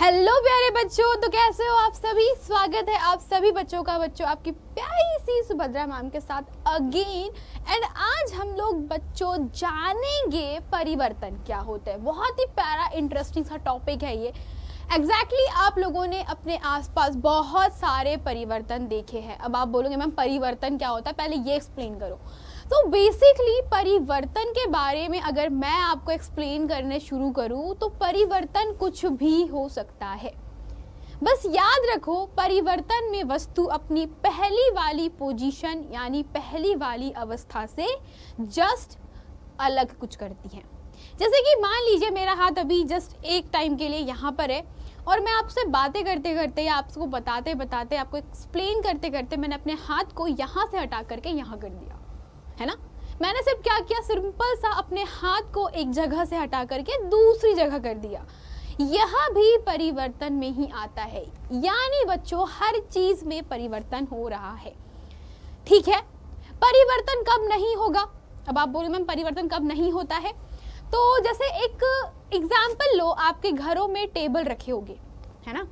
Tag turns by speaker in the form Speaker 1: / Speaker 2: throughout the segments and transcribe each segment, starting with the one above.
Speaker 1: Hello प्यारे बच्चों, तो कैसे हो आप सभी। स्वागत है आप सभी बच्चों का आपकी प्यारी सी सुभद्रा मैम के साथ अगेन। एंड आज हम लोग बच्चों जानेंगे परिवर्तन क्या होता है। बहुत ही प्यारा इंटरेस्टिंग सा टॉपिक है ये। एग्जैक्टली आप लोगों ने अपने आसपास बहुत सारे परिवर्तन देखे हैं। अब आप बोलोगे मैम परिवर्तन क्या होता है, पहले ये एक्सप्लेन करो। तो बेसिकली परिवर्तन के बारे में अगर मैं आपको एक्सप्लेन करने शुरू करूं तो परिवर्तन कुछ भी हो सकता है। बस याद रखो, परिवर्तन में वस्तु अपनी पहली वाली पोजीशन यानी पहली वाली अवस्था से जस्ट अलग कुछ करती है। जैसे कि मान लीजिए मेरा हाथ अभी जस्ट एक टाइम के लिए यहाँ पर है और मैं आपसे बातें करते करते या आपको बताते बताते आपको एक्सप्लेन करते करते मैंने अपने हाथ को यहाँ से हटा करके यहाँ कर दिया, है ना। मैंने सिर्फ क्या किया, सिंपल सा अपने हाथ को एक जगह से हटा करके दूसरी जगह कर दिया। यह भी परिवर्तन में ही आता है। यानी बच्चों हर चीज में परिवर्तन हो रहा है, ठीक है। परिवर्तन कब नहीं होगा। अब आप बोले मैम परिवर्तन कब नहीं होता है, तो जैसे एक एग्जाम्पल लो, आपके घरों में टेबल रखे होंगे, है ना।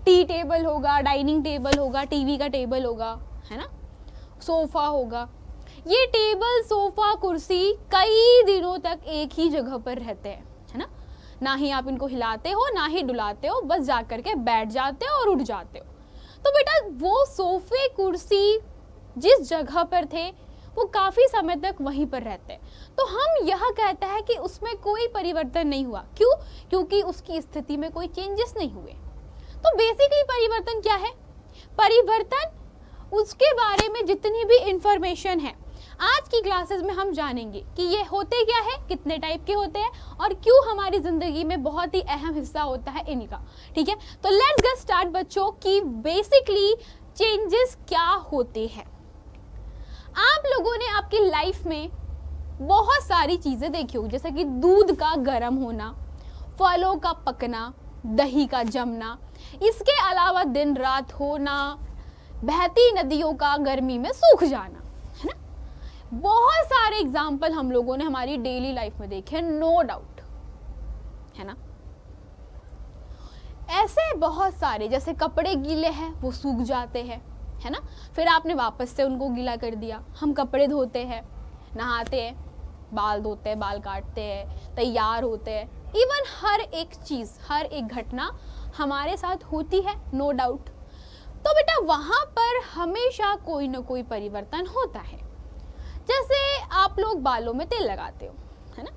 Speaker 1: टी टेबल होगा, डाइनिंग टेबल होगा, टीवी का टेबल होगा, है ना, सोफा होगा। ये टेबल, सोफा, कुर्सी कई दिनों तक एक ही जगह पर रहते हैं, है ना। ना ही आप इनको हिलाते हो ना ही डुलाते हो, बस जा करके बैठ जाते हो और उठ जाते हो। तो बेटा वो सोफे कुर्सी जिस जगह पर थे वो काफी समय तक वहीं पर रहते हैं। तो हम यह कहते हैं कि उसमें कोई परिवर्तन नहीं हुआ। क्यों? क्योंकि उसकी स्थिति में कोई चेंजेस नहीं हुए। तो बेसिकली परिवर्तन क्या है? परिवर्तन उसके बारे में जितनी भी इंफॉर्मेशन है आज की क्लासेस में हम जानेंगे कि ये होते क्या है, कितने टाइप के होते हैं और क्यों हमारी जिंदगी में बहुत ही अहम हिस्सा होता है इनका, ठीक है। तो लेट्स गेट स्टार्ट बच्चों कि बेसिकली चेंजेस क्या होते हैं। आप लोगों ने आपकी लाइफ में बहुत सारी चीजें देखी होगी, जैसे कि दूध का गर्म होना, फलों का पकना, दही का जमना, इसके अलावा दिन रात होना, बहती नदियों का गर्मी में सूख जाना, है ना। बहुत सारे एग्जाम्पल हम लोगों ने हमारी डेली लाइफ में देखे, नो डाउट, है ना। ऐसे बहुत सारे, जैसे कपड़े गीले हैं वो सूख जाते हैं, है ना, फिर आपने वापस से उनको गीला कर दिया। हम कपड़े धोते हैं, नहाते हैं, बाल धोते हैं, बाल काटते हैं, तैयार होते हैं। इवन हर एक चीज़, हर एक घटना हमारे साथ होती है, नो डाउट। तो बेटा वहाँ पर हमेशा कोई ना कोई परिवर्तन होता है। जैसे आप लोग बालों में तेल लगाते हो, है ना,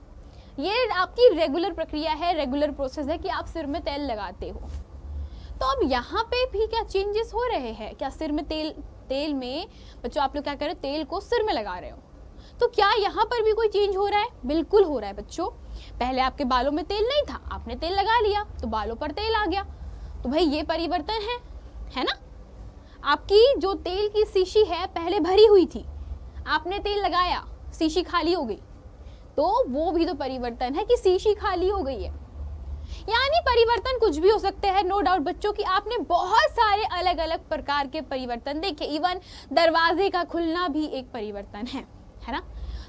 Speaker 1: ये आपकी रेगुलर प्रक्रिया है, रेगुलर प्रोसेस है कि आप सिर में तेल लगाते हो। तो अब यहाँ पे भी क्या चेंजेस हो रहे हैं? क्या सिर में तेल में बच्चों आप लोग क्या कर रहे हो, तेल को सिर में लगा रहे हो, तो क्या यहाँ पर भी कोई चेंज हो रहा है? बिल्कुल हो रहा है बच्चों। पहले आपके बालों में तेल नहीं था, आपने तेल लगा लिया तो बालों पर तेल आ गया, तो भाई ये परिवर्तन है ना। आपकी जो तेल की शीशी है पहले भरी हुई थी, आपने तेल लगाया, शीशी खाली हो गई, तो वो भी तो परिवर्तन है कि शीशी खाली हो गई है। यानी परिवर्तन कुछ भी हो सकते हैं, नो डाउट बच्चों कि आपने बहुत सारे अलग अलग प्रकार के परिवर्तन देखे। इवन दरवाजे का खुलना भी एक परिवर्तन है ना।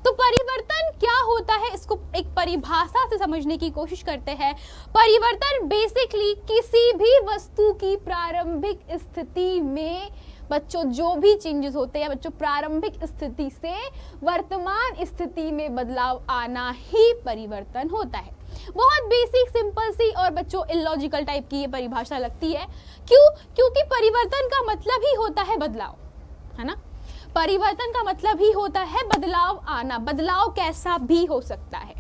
Speaker 1: तो परिवर्तन क्या होता है, इसको एक परिभाषा से समझने की कोशिश करते हैं। परिवर्तन बेसिकली किसी भी वस्तु की प्रारंभिक स्थिति में बच्चों जो भी चेंजेस होते हैं बच्चों, प्रारंभिक स्थिति से वर्तमान स्थिति में बदलाव आना ही परिवर्तन होता है। बहुत बेसिक, सिंपल सी और बच्चों इलॉजिकल टाइप की ये परिभाषा लगती है। क्यों? क्योंकि परिवर्तन का मतलब ही होता है बदलाव, है ना। परिवर्तन का मतलब ही होता है बदलाव आना। बदलाव कैसा भी हो सकता है।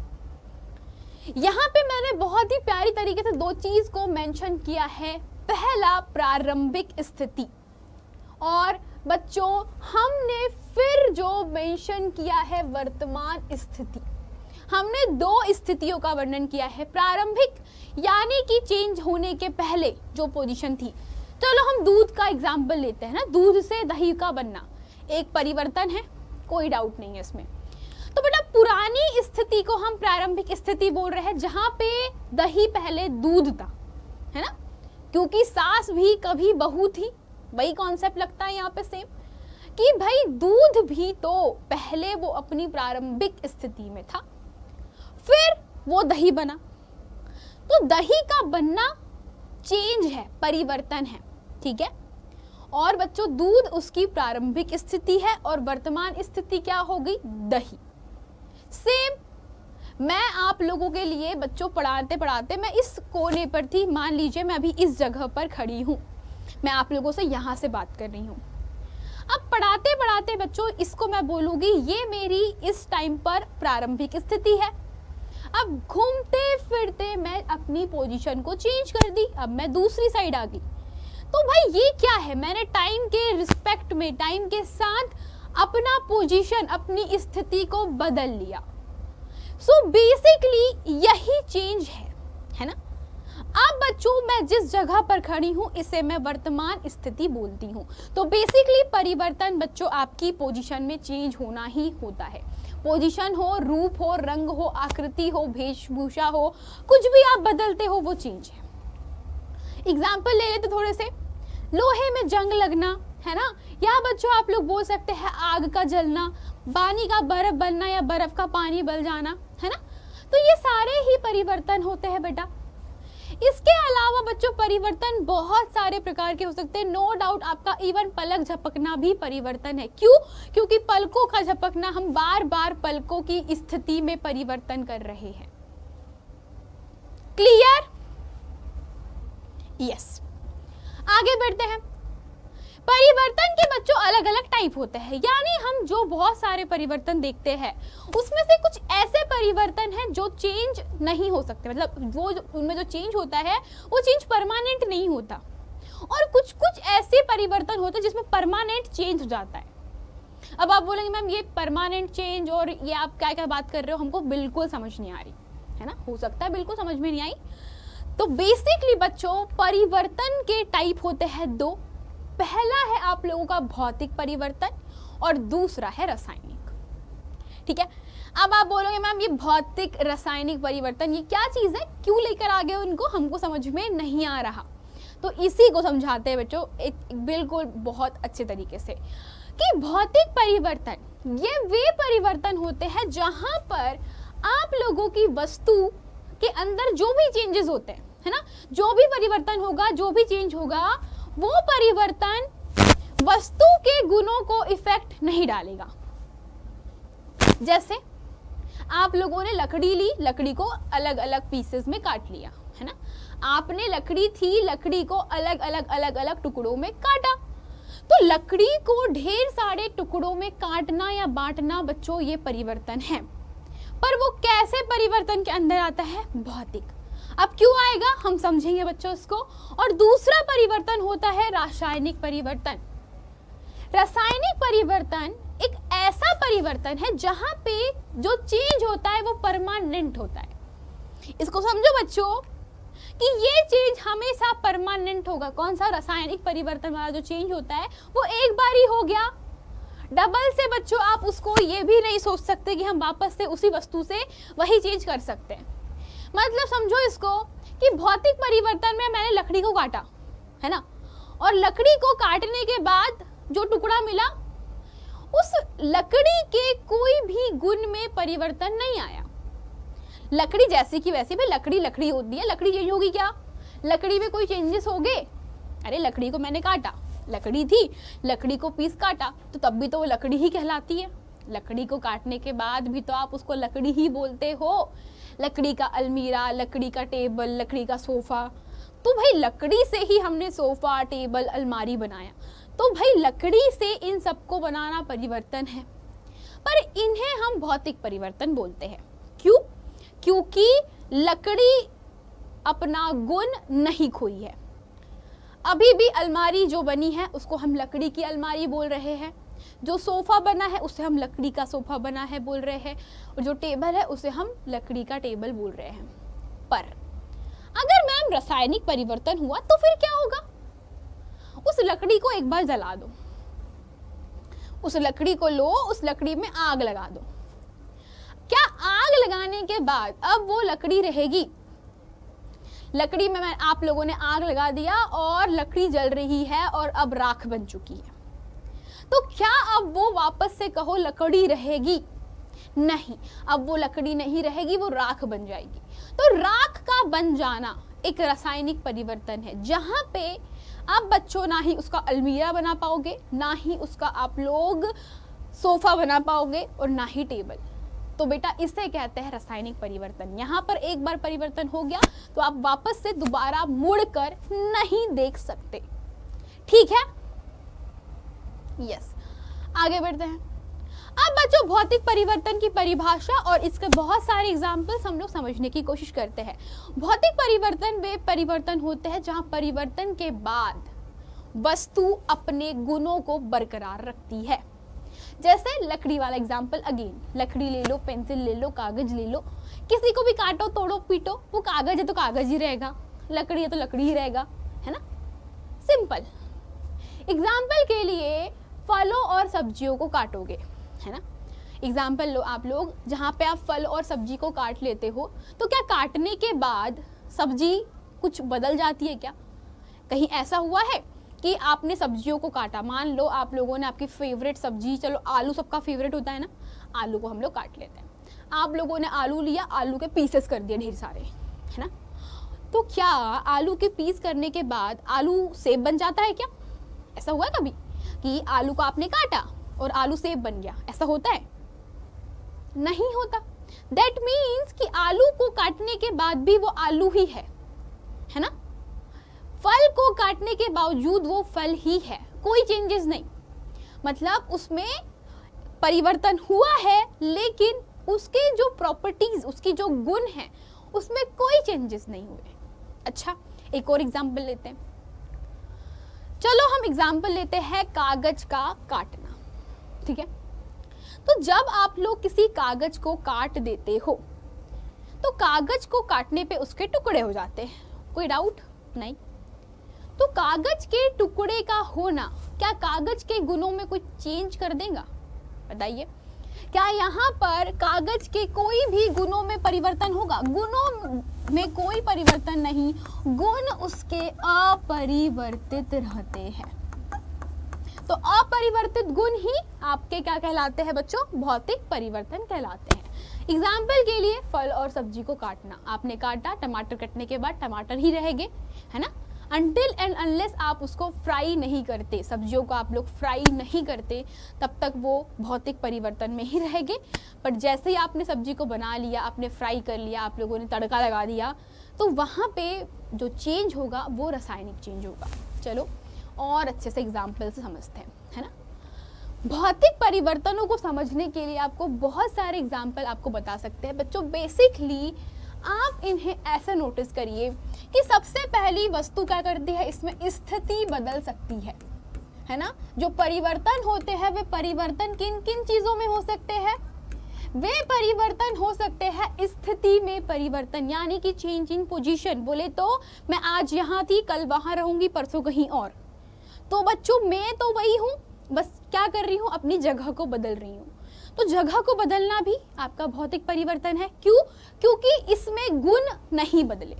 Speaker 1: यहाँ पे मैंने बहुत ही प्यारी तरीके से दो चीज को मेंशन किया है। पहला प्रारंभिक स्थिति, और बच्चों हमने फिर जो मेंशन किया है वर्तमान स्थिति। हमने दो स्थितियों का वर्णन किया है। प्रारंभिक यानी कि चेंज होने के पहले जो पोजीशन थी। चलो हम दूध का एग्जाम्पल लेते हैं ना, दूध से दही का बनना एक परिवर्तन है, कोई डाउट नहीं है इसमें। तो बेटा पुरानी स्थिति को हम प्रारंभिक स्थिति बोल रहे हैं, जहां पे दही पहले दूध था, है ना, क्योंकि सास भी कभी बहू थी। वही कॉन्सेप्ट लगता है यहाँ पे सेम, कि भाई दूध भी तो पहले वो अपनी प्रारंभिक स्थिति में था, फिर वो दही बना। तो दही का बनना चेंज है, परिवर्तन है, ठीक है। और बच्चों दूध उसकी प्रारंभिक स्थिति है और वर्तमान स्थिति क्या होगी, दही। सेम मैं आप लोगों के लिए बच्चों पढ़ाते पढ़ाते मैं इस कोने पर थी, मान लीजिए मैं अभी इस जगह पर खड़ी हूँ, मैं आप लोगों से यहाँ से बात कर रही हूँ। अब पढ़ाते पढ़ाते बच्चों इसको मैं बोलूँगी ये मेरी इस टाइम पर प्रारंभिक स्थिति है। अब घूमते फिरते मैं अपनी पोजीशन को चेंज कर दी, अब मैं दूसरी साइड आ गई। तो भाई ये क्या है, मैंने टाइम के रिस्पेक्ट में, टाइम के साथ अपना पोजीशन, अपनी स्थिति को बदल लिया। सो बेसिकली यही चेंज है ना। अब बच्चों मैं जिस जगह पर खड़ी हूँ इसे मैं वर्तमान स्थिति बोलती हूँ। तो बेसिकली परिवर्तन बच्चों आपकी पोजीशन में चेंज होना ही होता है। पोजीशन हो, रूप हो, रंग हो, आकृति हो, वेशभूषा हो, कुछ भी आप बदलते हो वो चेंज है। एग्जाम्पल ले लेते थोड़े से, लोहे में जंग लगना है ना, या बच्चों आप लोग बोल सकते हैं आग का जलना, पानी का बर्फ बनना या बर्फ का पानी बन जाना, है ना। तो ये सारे ही परिवर्तन होते हैं बेटा। इसके अलावा बच्चों परिवर्तन बहुत सारे प्रकार के हो सकते हैं। नो डाउट आपका इवन पलक झपकना भी परिवर्तन है। क्यों? क्योंकि पलकों का झपकना, हम बार बार पलकों की स्थिति में परिवर्तन कर रहे हैं। क्लियर? यस। आगे बढ़ते हैं। परिवर्तन के बच्चों अलग अलग टाइप होते हैं, यानी हम जो बहुत सारे परिवर्तन देखते हैं उसमें से कुछ ऐसे परिवर्तन हैं जो चेंज नहीं हो सकते, मतलब वो उनमें जो चेंज होता है वो चेंज परमानेंट नहीं होता, और कुछ कुछ ऐसे परिवर्तन होते हैं जिसमें परमानेंट चेंज हो जाता है। अब आप बोलेंगे मैम ये परमानेंट चेंज और ये आप क्या क्या बात कर रहे हो, हमको बिल्कुल समझ नहीं आ रही है ना, हो सकता है बिल्कुल समझ में नहीं आई। तो बेसिकली बच्चों परिवर्तन के टाइप होते हैं दो। पहला है आप लोगों का भौतिक परिवर्तन और दूसरा है रासायनिक, ठीक है। अब आप बोलोगे मैम ये भौतिक रासायनिक परिवर्तन ये क्या चीज है, क्यों लेकर आ गए उनको, हमको समझ में नहीं आ रहा। तो इसी को समझाते हैं बच्चों बिल्कुल बहुत अच्छे तरीके से कि भौतिक परिवर्तन ये वे परिवर्तन होते हैं जहां पर आप लोगों की वस्तु के अंदर जो भी चेंजेस होते हैं, है ना, जो भी परिवर्तन होगा, जो भी चेंज होगा, वो परिवर्तन वस्तु के गुणों को इफेक्ट नहीं डालेगा। जैसे आप लोगों ने लकड़ी ली, लकड़ी को अलग अलग पीसेस में काट लिया, है ना, आपने लकड़ी थी, लकड़ी को अलग अलग टुकड़ों में काटा। तो लकड़ी को ढेर सारे टुकड़ों में काटना या बांटना बच्चों ये परिवर्तन है, पर वो कैसे परिवर्तन के अंदर आता है, भौतिक। अब क्यों आएगा हम समझेंगे बच्चों इसको। और दूसरा परिवर्तन होता है रासायनिक परिवर्तन। रासायनिक परिवर्तन एक ऐसा परिवर्तन है जहां पे जो चेंज होता है वो परमानेंट होता है। इसको समझो बच्चों कि ये चेंज हमेशा परमानेंट होगा। कौन सा? रासायनिक परिवर्तन वाला जो चेंज होता है वो एक बार ही हो गया, डबल से बच्चों आप उसको ये भी नहीं सोच सकते कि हम वापस से उसी वस्तु से वही चेंज कर सकते हैं। मतलब समझो इसको कि भौतिक परिवर्तन में मैंने लकड़ी को काटा, है ना, और लकड़ी को काटने के बाद जो टुकड़ा मिला उस लकड़ी के कोई भी गुण में परिवर्तन नहीं आया। लकड़ी जैसी की वैसी, भाई लकड़ी लकड़ी होती है, लकड़ी चेंज होगी क्या? लकड़ी में कोई चेंजेस हो गए? अरे लकड़ी को मैंने काटा, लकड़ी थी, लकड़ी को पीस काटा, तो तब भी तो वो लकड़ी ही कहलाती है। लकड़ी को काटने के बाद भी तो आप उसको लकड़ी ही बोलते हो। लकड़ी का अलमीरा, लकड़ी का टेबल, लकड़ी का सोफा, तो भाई लकड़ी से ही हमने सोफा, टेबल, अलमारी बनाया, तो भाई लकड़ी से इन सबको बनाना परिवर्तन है, पर इन्हें हम भौतिक परिवर्तन बोलते हैं। क्यों? क्योंकि लकड़ी अपना गुण नहीं खोई है। अभी भी अलमारी जो बनी है उसको हम लकड़ी की अलमारी बोल रहे हैं, जो सोफा बना है उसे हम लकड़ी का सोफा बना है बोल रहे हैं, और जो टेबल है उसे हम लकड़ी का टेबल बोल रहे हैं। पर अगर मैम रासायनिक परिवर्तन हुआ तो फिर क्या होगा? उस लकड़ी को एक बार जला दो, उस लकड़ी को लो, उस लकड़ी में आग लगा दो। क्या आग लगाने के बाद अब वो लकड़ी रहेगी? लकड़ी में आप लोगों ने आग लगा दिया और लकड़ी जल रही है और अब राख बन चुकी है, तो क्या अब वो वापस से कहो लकड़ी रहेगी? नहीं, अब वो लकड़ी नहीं रहेगी, वो राख बन जाएगी। तो राख का बन जाना एक रासायनिक परिवर्तन है, जहाँ पे आप बच्चों ना ही उसका अलमीरा बना पाओगे, ना ही उसका आप लोग सोफा बना पाओगे, और ना ही टेबल। तो बेटा इसे कहते हैं रासायनिक परिवर्तन। यहाँ पर एक बार परिवर्तन हो गया तो आप वापस से दोबारा मुड़कर नहीं देख सकते। ठीक है, यस। आगे बढ़ते हैं। अब बच्चों भौतिक परिवर्तन की परिभाषा और इसके बहुत सारे एग्जाम्पल्स हम लोग समझने की कोशिश करते हैं। भौतिक परिवर्तन वे परिवर्तन होते हैं जहां परिवर्तन के बाद वस्तु अपने गुणों को बरकरार रखती है। जैसे लकड़ी वाला एग्जाम्पल अगेन, लकड़ी ले लो, पेंसिल ले लो, कागज ले लो, किसी को भी काटो, तोड़ो, पीटो, वो कागज है तो कागज ही रहेगा, लकड़ी है तो लकड़ी ही रहेगा, है ना, सिंपल। एग्जाम्पल के लिए फलों और सब्जियों को काटोगे, है ना, एग्जाम्पल लो आप लोग, जहाँ पे आप फल और सब्जी को काट लेते हो, तो क्या काटने के बाद सब्जी कुछ बदल जाती है क्या? कहीं ऐसा हुआ है कि आपने सब्जियों को काटा, मान लो आप लोगों ने आपकी फेवरेट सब्जी, चलो आलू सबका फेवरेट होता है ना, आलू को हम लोग काट लेते हैं, आप लोगों ने आलू लिया, आलू के पीसेस कर दिए ढेर सारे, है ना, तो क्या आलू के पीस करने के बाद आलू सेब बन जाता है क्या? ऐसा हुआ कभी कि आलू को आपने काटा और आलू सेब बन गया? ऐसा होता है? नहीं होता। दैट मीन्स कि आलू को काटने के बाद भी वो आलू ही है ना, फल को काटने के बावजूद वो फल ही है, कोई चेंजेस नहीं। मतलब उसमें परिवर्तन हुआ है लेकिन उसके जो प्रॉपर्टीज, उसकी जो गुण है, उसमें कोई चेंजेस नहीं हुए। अच्छा, एक और एग्जांपल लेते हैं। चलो हम एग्जांपल लेते हैं कागज का काटना, ठीक है। तो जब आप लोग किसी कागज को काट देते हो तो कागज को काटने पे उसके टुकड़े हो जाते हैं, कोई डाउट नहीं। तो कागज के टुकड़े का होना क्या कागज के गुणों में कुछ चेंज कर देगा? बताइए, क्या यहाँ पर कागज के कोई भी गुणों में परिवर्तन होगा? गुणों में कोई परिवर्तन नहीं, गुण उसके अपरिवर्तित रहते हैं। तो अपरिवर्तित गुण ही आपके क्या कहलाते हैं बच्चों? भौतिक परिवर्तन कहलाते हैं। एग्जाम्पल के लिए फल और सब्जी को काटना, आपने काटा, टमाटर कटने के बाद टमाटर ही रहेंगे, है ना, अनटिल एंड अनलेस आप उसको फ्राई नहीं करते, सब्जियों को आप लोग फ्राई नहीं करते, तब तक वो भौतिक परिवर्तन में ही रहेंगे। पर जैसे ही आपने सब्जी को बना लिया, आपने फ्राई कर लिया, आप लोगों ने तड़का लगा दिया, तो वहाँ पे जो चेंज होगा वो रासायनिक चेंज होगा। चलो और अच्छे से एग्जाम्पल से समझते हैं, है ना। भौतिक परिवर्तनों को समझने के लिए आपको बहुत सारे एग्जाम्पल आपको बता सकते हैं बच्चों। बेसिकली आप इन्हें ऐसे नोटिस करिए कि सबसे पहली वस्तु क्या करती है, इसमें स्थिति बदल सकती है ना। जो परिवर्तन होते हैं वे परिवर्तन किन किन चीजों में हो सकते हैं? वे परिवर्तन हो सकते हैं स्थिति में परिवर्तन, यानी कि चेंज इन पोजीशन। बोले तो मैं आज यहाँ थी, कल वहां रहूंगी, परसों कहीं और। तो बच्चों मैं तो वही हूँ, बस क्या कर रही हूँ, अपनी जगह को बदल रही हूँ। तो जगह को बदलना भी आपका भौतिक परिवर्तन है। क्यों? क्योंकि इसमें गुण नहीं बदले।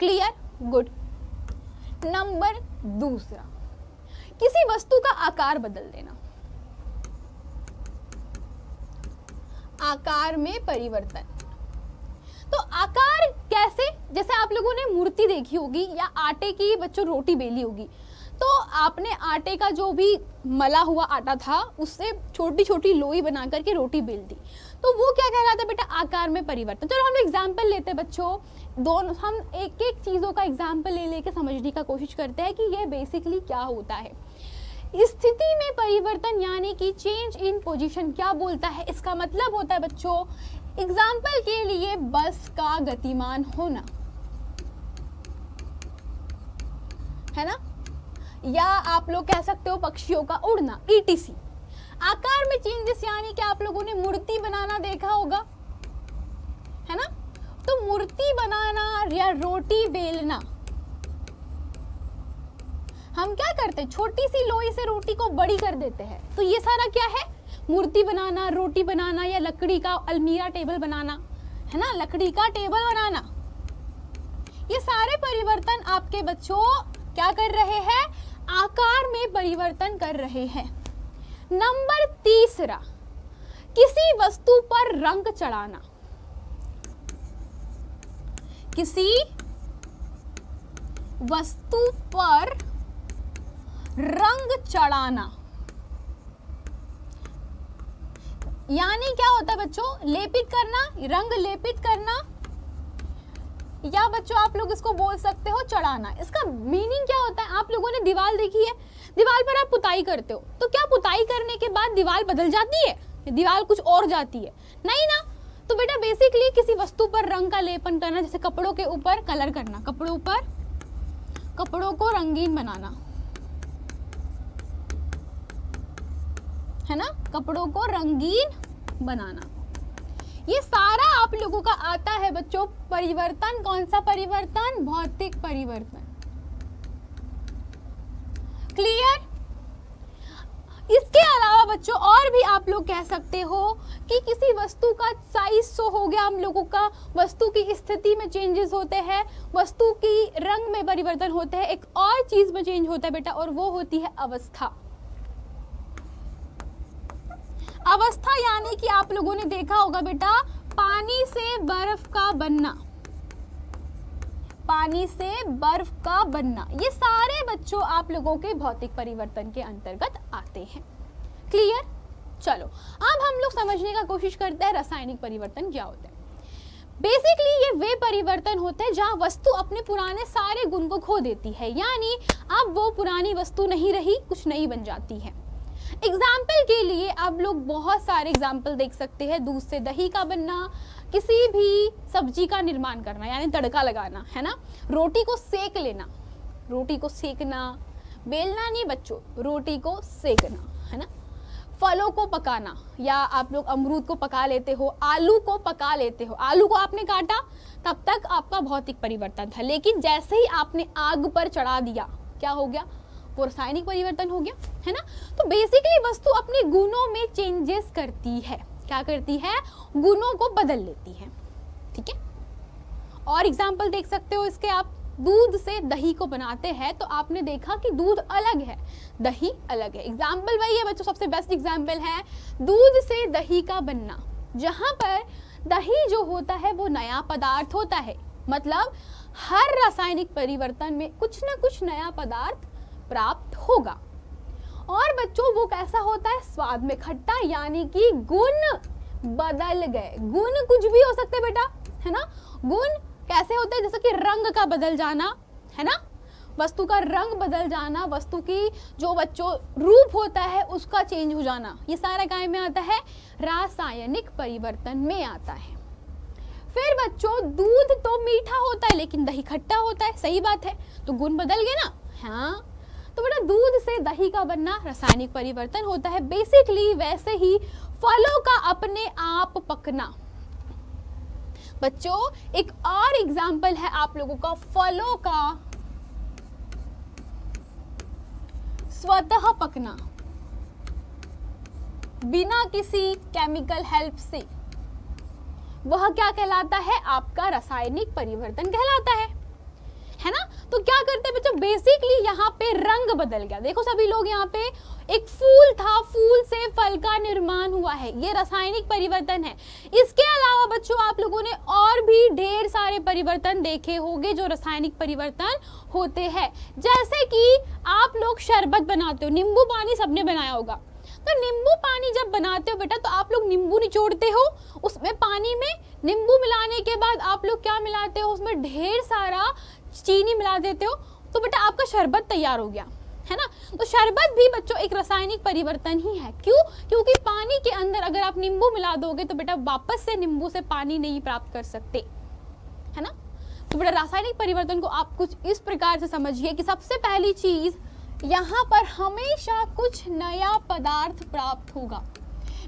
Speaker 1: क्लियर? गुड। नंबर दूसरा, किसी वस्तु का आकार बदल देना, आकार में परिवर्तन। तो आकार कैसे? जैसे आप लोगों ने मूर्ति देखी होगी या आटे की बच्चों रोटी बेली होगी, तो आपने आटे का जो भी मला हुआ आटा था उससे छोटी छोटी लोई बना करके रोटी बेल दी, तो वो क्या कहलाता है बेटा? आकार में परिवर्तन। चलो हम एग्जाम्पल लेते हैं बच्चों, दोनों हम एक एक चीज़ों का एग्जाम्पल ले लेके समझने का कोशिश करते हैं कि ये बेसिकली क्या होता है। स्थिति में परिवर्तन यानी कि चेंज इन पोजीशन क्या बोलता है? इसका मतलब होता है बच्चों, एग्जाम्पल के लिए बस का गतिमान होना, है ना, या आप लोग कह सकते हो पक्षियों का उड़ना, ETC। आकार में चेंजेस यानी कि आप लोगों ने मूर्ति बनाना देखा होगा, है ना, तो मूर्ति बनाना या रोटी बेलना, हम क्या करते हैं, छोटी सी लोई से रोटी को बड़ी कर देते हैं। तो ये सारा क्या है? मूर्ति बनाना, रोटी बनाना, या लकड़ी का अलमीरा टेबल बनाना, है ना, लकड़ी का टेबल बनाना। ये सारे परिवर्तन आपके बच्चों क्या कर रहे हैं? आकार में परिवर्तन कर रहे हैं। नंबर तीसरा, किसी वस्तु पर रंग चढ़ाना, किसी वस्तु पर रंग चढ़ाना। यानी क्या होता है बच्चों, लेपित करना, रंग लेपित करना, या बच्चों आप लोग इसको बोल सकते हो चढ़ाना। इसका मीनिंग क्या होता है, आप लोगों ने दीवार देखी है, दीवार पर आप पुताई करते हो, तो क्या पुताई करने के बाद दीवार बदल जाती है, दीवार कुछ और जाती है? नहीं ना। तो बेटा बेसिकली किसी वस्तु पर रंग का लेपन करना, जैसे कपड़ों के ऊपर कलर करना, कपड़ों पर, कपड़ों को रंगीन बनाना, है ना, कपड़ों को रंगीन बनाना। ये सारा आप लोगों का आता है बच्चों परिवर्तन। कौन सा परिवर्तन? भौतिक परिवर्तन। क्लियर? इसके अलावा बच्चों और भी आप लोग कह सकते हो कि किसी वस्तु का साइज शो हो गया हम लोगों का, वस्तु की स्थिति में चेंजेस होते हैं, वस्तु की रंग में परिवर्तन होते हैं, एक और चीज में चेंज होता है बेटा, और वो होती है अवस्था। अवस्था यानी कि आप लोगों ने देखा होगा बेटा, पानी से बर्फ का बनना, पानी से बर्फ का बनना, ये सारे बच्चों आप लोगों के भौतिक परिवर्तन के अंतर्गत आते हैं। क्लियर? चलो अब हम लोग समझने का कोशिश करते हैं रासायनिक परिवर्तन क्या होता है। बेसिकली ये वे परिवर्तन होते हैं जहां वस्तु अपने पुराने सारे गुण को खो देती है, यानी अब वो पुरानी वस्तु नहीं रही, कुछ नई बन जाती है। एग्जाम्पल के लिए आप लोग बहुत सारे एग्जाम्पल देख सकते हैं, दूध से दही का बनना, किसी भी सब्जी का निर्माण करना यानी तड़का लगाना, है ना, रोटी को सेक लेना, रोटी को सेकना, बेलना नहीं बच्चों, रोटी को सेकना, है ना, फलों को पकाना, या आप लोग अमरूद को पका लेते हो, आलू को पका लेते हो, आलू को आपने काटा तब तक आपका भौतिक परिवर्तन था, लेकिन जैसे ही आपने आग पर चढ़ा दिया क्या हो गया, वो रासायनिक परिवर्तन हो गया, है ना। तो बेसिकली वस्तु अपने गुणों में चेंजेस करती है, क्या करती है, गुणों को बदल लेती है, ठीक है। और एग्जाम्पल देख सकते हो इसके आप, दूध से दही को बनाते हैं तो आपने देखा कि दूध अलग है, दही अलग है। एग्जाम्पल वही है बच्चों, सबसे बेस्ट एग्जाम्पल है दूध से दही का बनना, जहां पर दही जो होता है वो नया पदार्थ होता है, मतलब हर रासायनिक परिवर्तन में कुछ ना कुछ नया पदार्थ प्राप्त होगा। और बच्चों वो कैसा होता है, स्वाद में खट्टा, यानी कि गुण बदल गए। गुण कुछ भी हो सकते बेटा, है ना, गुण कैसे होते हैं, जैसे कि रंग का बदल जाना, है ना, वस्तु का रंग बदल जाना, वस्तु की जो बच्चों रूप होता है उसका चेंज हो जाना, ये सारा काय में आता है, रासायनिक परिवर्तन में आता है। फिर बच्चों दूध तो मीठा होता है लेकिन दही खट्टा होता है, सही बात है, तो गुण बदल गए ना, हाँ। तो बेटा दूध से दही का बनना रासायनिक परिवर्तन होता है। बेसिकली वैसे ही फलों का अपने आप पकना। बच्चों एक और एग्जाम्पल है आप लोगों का फलों का स्वतः पकना बिना किसी केमिकल हेल्प से, वह क्या कहलाता है, आपका रासायनिक परिवर्तन कहलाता है ना। तो क्या करते हैं बच्चों, बेसिकली यहाँ पे रंग बदल गया। देखो सभी लोग, यहाँ पे एक फूल था, फूल से फल का निर्माण हुआ है, ये रासायनिक परिवर्तन है। इसके अलावा बच्चों आप लोगों ने और भी ढेर सारे परिवर्तन देखे होंगे जो रासायनिक परिवर्तन होते हैं, जैसे कि आप लोग शरबत बनाते हो, नींबू पानी सबने बनाया होगा, तो नींबू पानी जब बनाते हो बेटा तो आप लोग नींबू निचोड़ते हो, उसमें पानी में नींबू मिलाने के बाद आप लोग क्या मिलाते हो, उसमें ढेर सारा चीनी मिला देते हो, तो बेटा आपका शरबत तैयार हो गया, है ना। तो शरबत भी बच्चों एक रासायनिक परिवर्तन ही है। क्यों? क्योंकि पानी के अंदर अगर आप नींबू मिला दोगे तो बेटा वापस से नींबू से पानी नहीं प्राप्त कर सकते, है ना। तो बेटा रासायनिक परिवर्तन को आप कुछ इस प्रकार से समझिए कि सबसे पहली चीज, यहाँ पर हमेशा कुछ नया पदार्थ प्राप्त होगा,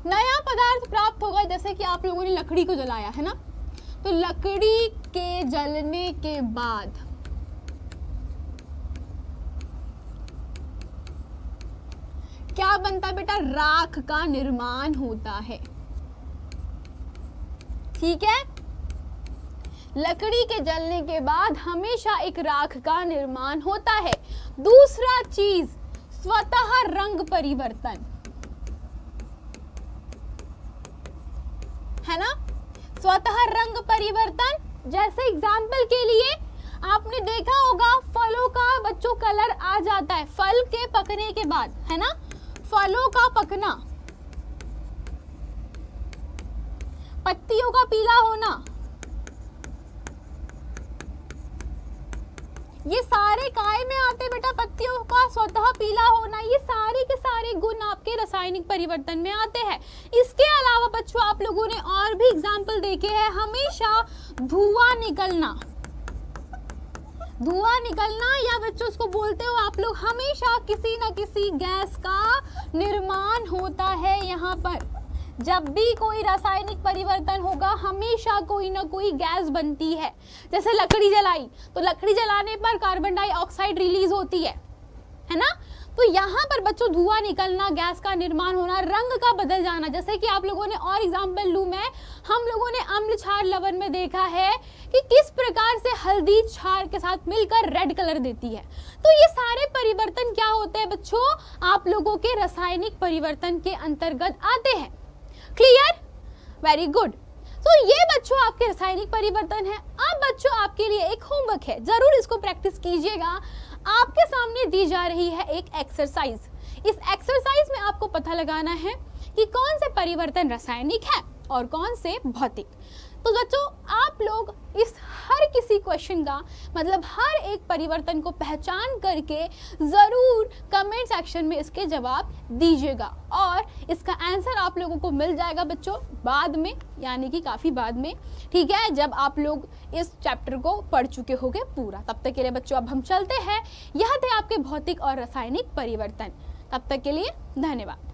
Speaker 1: नया पदार्थ प्राप्त होगा। जैसे कि आप लोगों ने लकड़ी को जलाया, है ना, तो लकड़ी के जलने के बाद क्या बनता है बेटा, राख का निर्माण होता है, ठीक है। लकड़ी के जलने के बाद हमेशा एक राख का निर्माण होता है। दूसरा चीज, स्वतः रंग परिवर्तन, है ना, स्वतः रंग परिवर्तन। जैसे एग्जाम्पल के लिए आपने देखा होगा फलों का बच्चों कलर आ जाता है फल के पकने के बाद, है ना, फलों का पकना, पत्तियों का पीला होना, ये सारे काय में आते बेटा, पत्तियों का स्वतः पीला होना, ये सारे के सारे गुण आपके रासायनिक परिवर्तन में आते हैं। इसके अलावा बच्चों आप लोगों ने और भी एग्जाम्पल देखे हैं, हमेशा धुआं निकलना, धुआं निकलना या बच्चों उसको बोलते हो आप लोग, हमेशा किसी न किसी गैस का निर्माण होता है। यहाँ पर जब भी कोई रासायनिक परिवर्तन होगा हमेशा कोई ना कोई गैस बनती है। जैसे लकड़ी जलाई तो लकड़ी जलाने पर कार्बन डाइऑक्साइड रिलीज होती है ना। तो यहाँ पर बच्चों धुआं निकलना, गैस का निर्माण होना, रंग का बदल जाना, जैसे कि आप लोगों ने और एग्जाम्पल लूं मैं, हम लोगों ने अम्ल क्षार लवण में देखा है कि किस प्रकार से हल्दी क्षार के साथ मिलकर रेड कलर देती है। तो ये सारे परिवर्तन क्या होते हैं बच्चों, आप लोगों के रासायनिक परिवर्तन के अंतर्गत आते हैं। Clear, very good. तो ये बच्चों आपके रासायनिक परिवर्तन है। अब बच्चों आपके लिए एक होमवर्क है, जरूर इसको प्रैक्टिस कीजिएगा। आपके सामने दी जा रही है एक एक्सरसाइज। इस एक्सरसाइज में आपको पता लगाना है कि कौन से परिवर्तन रासायनिक है और कौन से भौतिक। तो बच्चों आप लोग इस हर किसी क्वेश्चन का मतलब हर एक परिवर्तन को पहचान करके जरूर कमेंट सेक्शन में इसके जवाब दीजिएगा और इसका आंसर आप लोगों को मिल जाएगा बच्चों बाद में, यानी कि काफ़ी बाद में, ठीक है, जब आप लोग इस चैप्टर को पढ़ चुके होंगे पूरा। तब तक के लिए बच्चों अब हम चलते हैं। यह थे आपके भौतिक और रासायनिक परिवर्तन। तब तक के लिए धन्यवाद।